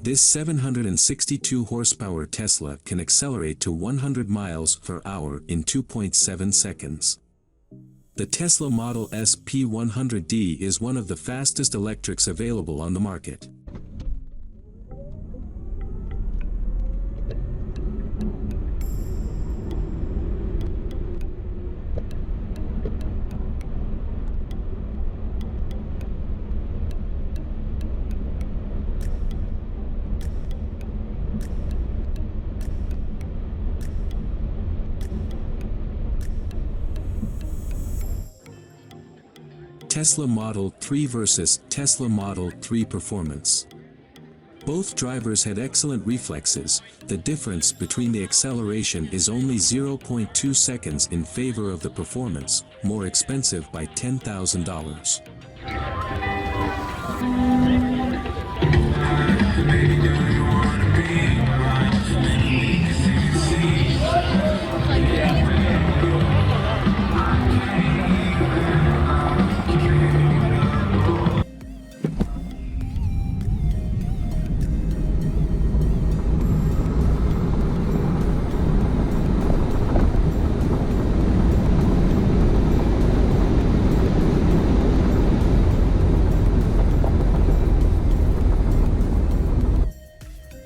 This 762 horsepower Tesla can accelerate to 100 miles per hour in 2.7 seconds. The Tesla Model S P100D is one of the fastest electrics available on the market. Tesla Model 3 versus Tesla Model 3 Performance. Both drivers had excellent reflexes. The difference between the acceleration is only 0.2 seconds in favor of the performance, more expensive by $10,000.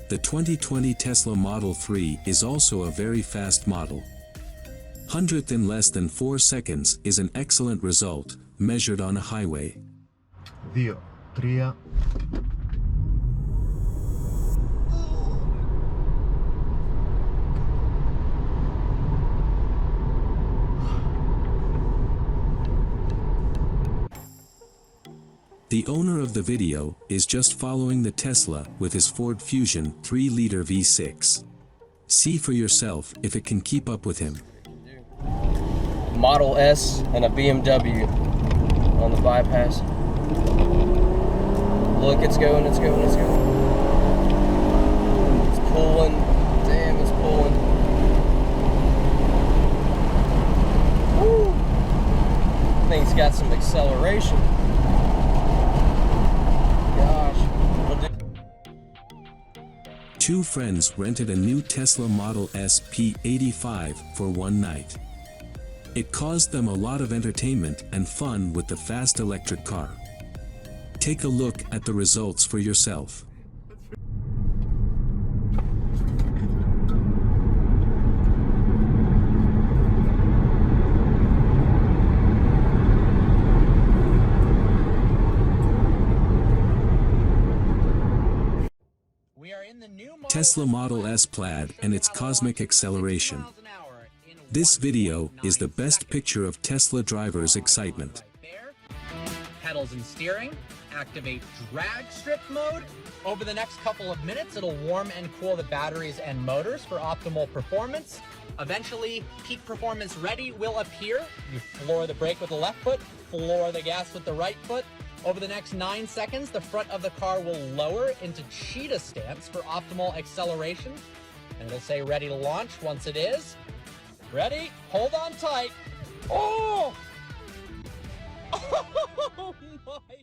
The 2020 Tesla Model 3 is also a very fast model. 100th in less than 4 seconds is an excellent result, measured on a highway. 2, 3. The owner of the video is just following the Tesla with his Ford Fusion 3-liter V6. See for yourself if it can keep up with him. Model S and a BMW on the bypass. Look, it's going, it's going, it's going. It's pulling. Damn, it's pulling. Woo! Thing's got some acceleration. Two friends rented a new Tesla Model S P85 for one night. It caused them a lot of entertainment and fun with the fast electric car. Take a look at the results for yourself. Tesla Model S Plaid and its cosmic acceleration. This video is the best picture of Tesla drivers' excitement. Pedals and steering, activate drag strip mode. Over the next couple of minutes, it'll warm and cool the batteries and motors for optimal performance. Eventually, peak performance ready will appear. You floor the brake with the left foot, floor the gas with the right foot. Over the next 9 seconds, the front of the car will lower into cheetah stance for optimal acceleration. And it'll say ready to launch once it is. Ready? Hold on tight. Oh! Oh my!